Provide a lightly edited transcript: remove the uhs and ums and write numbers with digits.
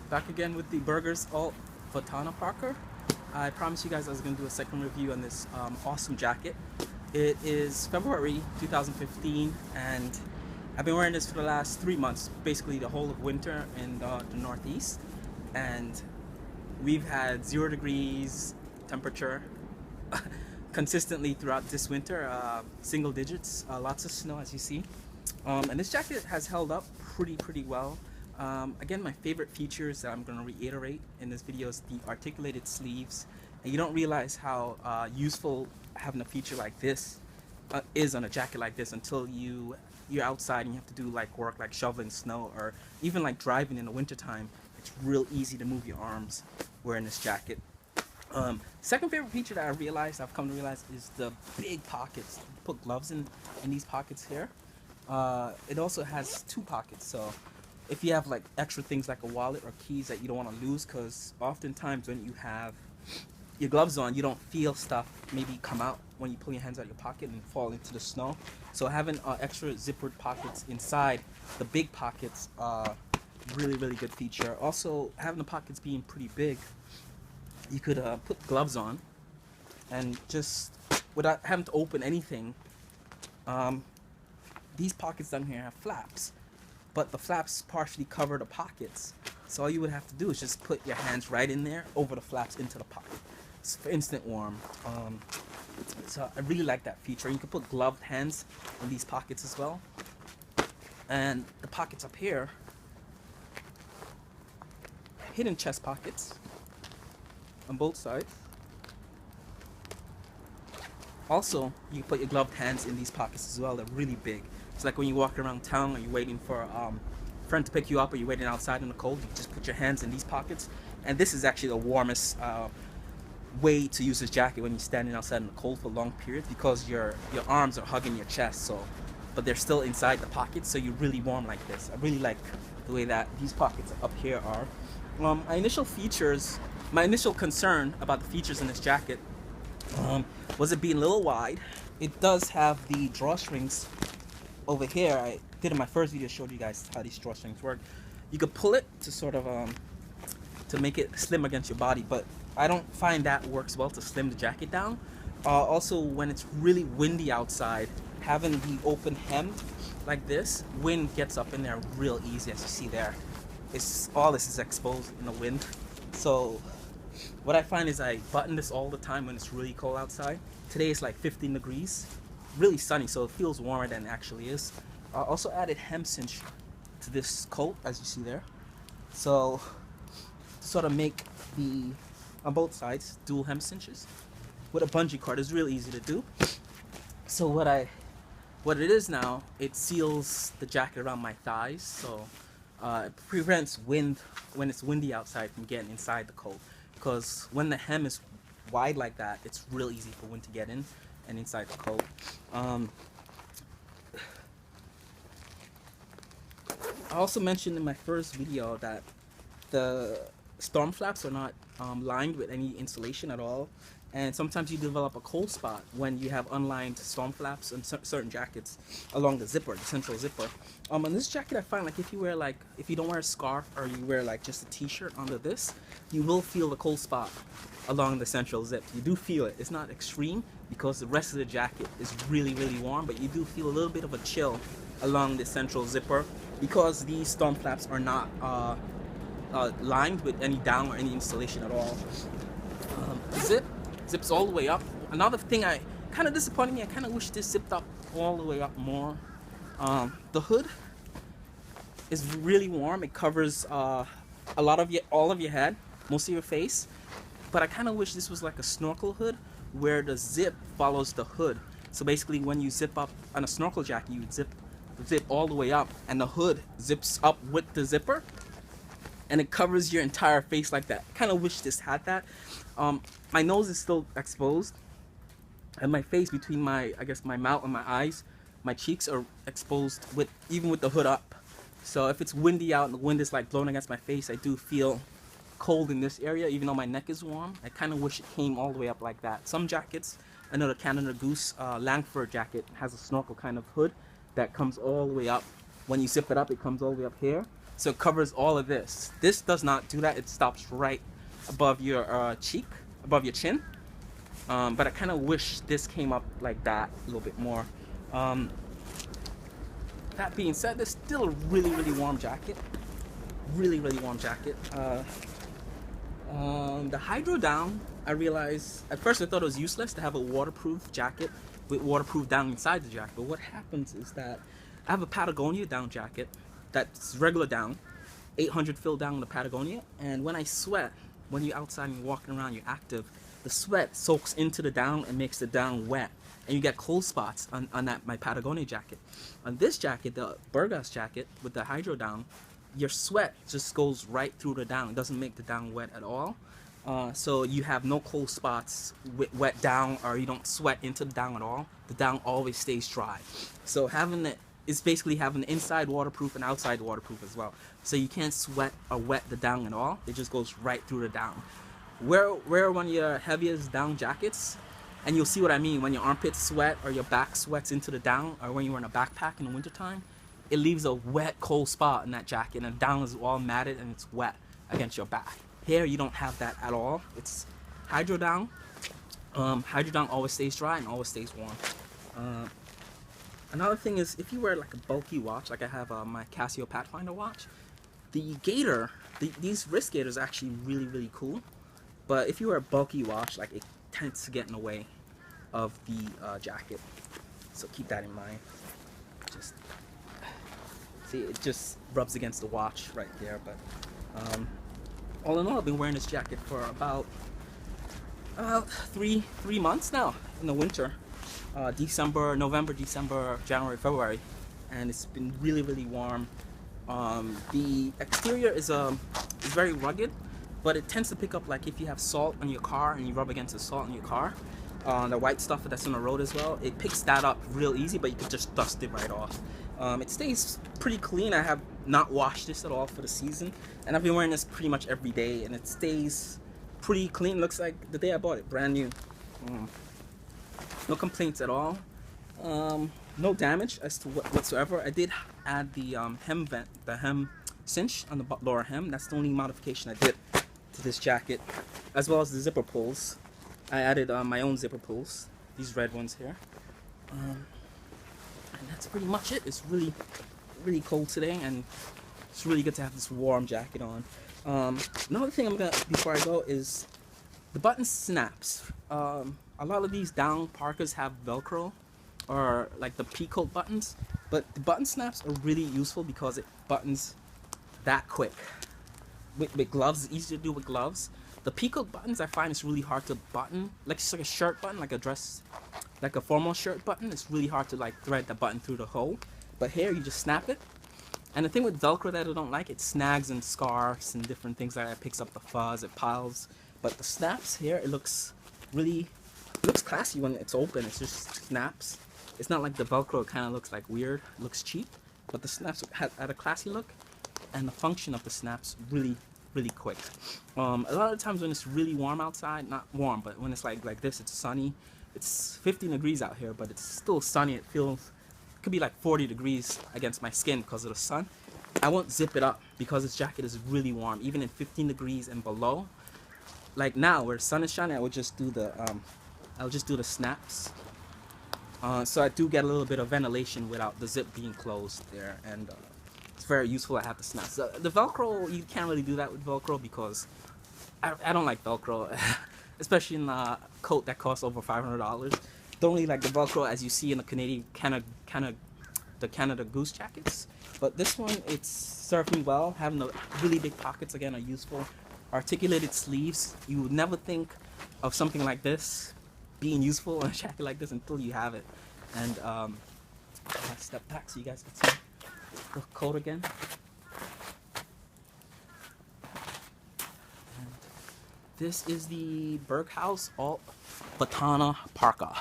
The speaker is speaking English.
Back again with the Burgers Ulvetanna Parker. I promised you guys I was going to do a second review on this awesome jacket. It is February 2015, and I've been wearing this for the last 3 months, basically the whole of winter in the Northeast. And we've had 0 degrees temperature consistently throughout this winter, single digits, lots of snow as you see. And this jacket has held up pretty well. Again, my favorite features that I'm going to reiterate in this video is the articulated sleeves. And you don't realize how useful having a feature like this is on a jacket like this until you're outside and you have to do like work like shoveling snow or even like driving in the wintertime. It's real easy to move your arms wearing this jacket. Second favorite feature that I've come to realize is the big pockets. You put gloves in these pockets here. It also has 2 pockets, so if you have like extra things like a wallet or keys that you don't want to lose, because oftentimes when you have your gloves on, you don't feel stuff maybe come out when you pull your hands out of your pocket and fall into the snow. So having extra zippered pockets inside the big pockets, really good feature. Also, having the pockets being pretty big, you could put gloves on and just without having to open anything. These pockets down here have flaps, but the flaps partially cover the pockets. So all you would have to do is just put your hands right in there over the flaps into the pocket. It's for instant warm. So I really like that feature. You can put gloved hands in these pockets as well. And the pockets up here, hidden chest pockets on both sides. Also, you can put your gloved hands in these pockets as well. They're really big. It's like when you walk around town or you're waiting for a friend to pick you up or you're waiting outside in the cold, you just put your hands in these pockets. And this is actually the warmest way to use this jacket when you're standing outside in the cold for long periods, because your arms are hugging your chest, so but they're still inside the pockets, so you're really warm like this. I really like the way that these pockets up here are. My initial concern about the features in this jacket was it being a little wide. It does have the drawstrings over here. I did in my first video, showed you guys how these drawstrings work. You could pull it to sort of to make it slim against your body, but I don't find that works well to slim the jacket down. Also, when it's really windy outside, having the open hem like this, wind gets up in there real easy, as you see there. All this is exposed in the wind. So what I find is I button this all the time when it's really cold outside. Today it's like 15 degrees, really sunny, so it feels warmer than it actually is. I also added hem cinch to this coat, as you see there. So to sort of make on both sides, dual hem cinches with a bungee cord is really easy to do. So what it is now, it seals the jacket around my thighs, so it prevents wind when it's windy outside from getting inside the coat. Because when the hem is wide like that, it's real easy for wind to get in and inside the coat. I also mentioned in my first video that the storm flaps are not lined with any insulation at all, and sometimes you develop a cold spot when you have unlined storm flaps on certain jackets along the zipper, the central zipper. On this jacket, I find like if you don't wear a scarf or you wear like just a t-shirt under this, you will feel the cold spot along the central zip. You do feel it. It's not extreme because the rest of the jacket is really warm, but you do feel a little bit of a chill along the central zipper because these storm flaps are not lined with any down or any insulation at all. Zips all the way up. Another thing kind of disappointed me, I kind of wish this zipped up all the way up more. The hood is really warm. It covers all of your head, most of your face. But I kind of wish this was like a snorkel hood where the zip follows the hood. So basically when you zip up on a snorkel jacket, you would zip all the way up and the hood zips up with the zipper and it covers your entire face like that. Kind of wish this had that. My nose is still exposed and my face, between my mouth and my eyes, my cheeks are exposed even with the hood up. So if it's windy out and the wind is like blowing against my face, I do feel cold in this area even though my neck is warm. I kind of wish it came all the way up like that. Some jackets, I know the Canada Goose Langford jacket has a snorkel kind of hood that comes all the way up When you zip it up, it comes all the way up here, so it covers all of this. This does not do that. It stops right above your cheek, above your chin. But I kind of wish this came up like that a little bit more. That being said, there's still a really, really warm jacket. Really, really warm jacket. The hydro down, I realized at first I thought it was useless to have a waterproof jacket with waterproof down inside the jacket. But what happens is that I have a Patagonia down jacket that's regular down, 800 fill down with the Patagonia, and when I sweat, when you're outside and you're walking around, you're active, the sweat soaks into the down and makes the down wet, and you get cold spots on that my Patagonia jacket. On this jacket, the Berghaus jacket with the hydro down, your sweat just goes right through the down. It doesn't make the down wet at all. So you have no cold spots with wet down, or you don't sweat into the down at all. The down always stays dry. So having it is basically having the inside waterproof and outside waterproof as well. So you can't sweat or wet the down at all. It just goes right through the down. Wear one of your heaviest down jackets, and you'll see what I mean. When your armpits sweat or your back sweats into the down, or when you're in a backpack in the wintertime, it leaves a wet, cold spot in that jacket, and the down is all matted and it's wet against your back. Here, you don't have that at all. It's hydro down. Hydro down always stays dry and always stays warm. Another thing is, if you wear like a bulky watch, like I have my Casio Pathfinder watch, the gaiter, these wrist gaiters are actually really, really cool. But if you wear a bulky watch, like, it tends to get in the way of the jacket. So keep that in mind. Just see, it just rubs against the watch right there. But all in all, I've been wearing this jacket for about three months now in the winter. November, December, January, February, and it's been really, really warm. The exterior is very rugged, but it tends to pick up, like, if you have salt on your car and you rub against the salt in your car, the white stuff that's on the road as well, it picks that up real easy, but you can just dust it right off. It stays pretty clean. I have not washed this at all for the season, and I've been wearing this pretty much every day, and it stays pretty clean. Looks like the day I bought it, brand new. No complaints at all. No damage as to whatsoever. I did add the hem vent, the hem cinch on the lower hem. That's the only modification I did to this jacket, as well as the zipper pulls. I added my own zipper pulls, these red ones here. And that's pretty much it. It's really, really cold today, and it's really good to have this warm jacket on. Another thing I'm gonna, before I go, is the button snaps. A lot of these down parkas have Velcro, or like the P-coat buttons, but the button snaps are really useful because it buttons that quick. With gloves, it's easy to do with gloves. The P-coat buttons, I find it's really hard to button. Like, it's like a shirt button, like a dress, like a formal shirt button. It's really hard to, like, thread the button through the hole. But here, you just snap it. And the thing with Velcro that I don't like, it snags and scarfs and different things like that. It picks up the fuzz, it piles. But the snaps here, it looks classy when it's open. It just snaps. It's not like the Velcro. It kind of looks like weird. It looks cheap. But the snaps had a classy look, and the function of the snaps really, really quick. A lot of times when it's really warm outside, not warm, but when it's like this, it's sunny. It's 15 degrees out here, but it's still sunny. It could be like 40 degrees against my skin because of the sun. I won't zip it up because this jacket is really warm, even in 15 degrees and below. Like now, where the sun is shining, I would just do the snaps. So I do get a little bit of ventilation without the zip being closed there, and it's very useful. I have the snaps. The Velcro, you can't really do that with Velcro because I don't like Velcro, especially in a coat that costs over $500. Don't really like the Velcro as you see in the the Canada Goose jackets. But this one, it's served me well. Having the really big pockets again are useful. Articulated sleeves. You would never think of something like this being useful on a jacket like this until you have it. And I'll step back so you guys can see the coat again. And this is the Berghaus Ulvetanna Parka.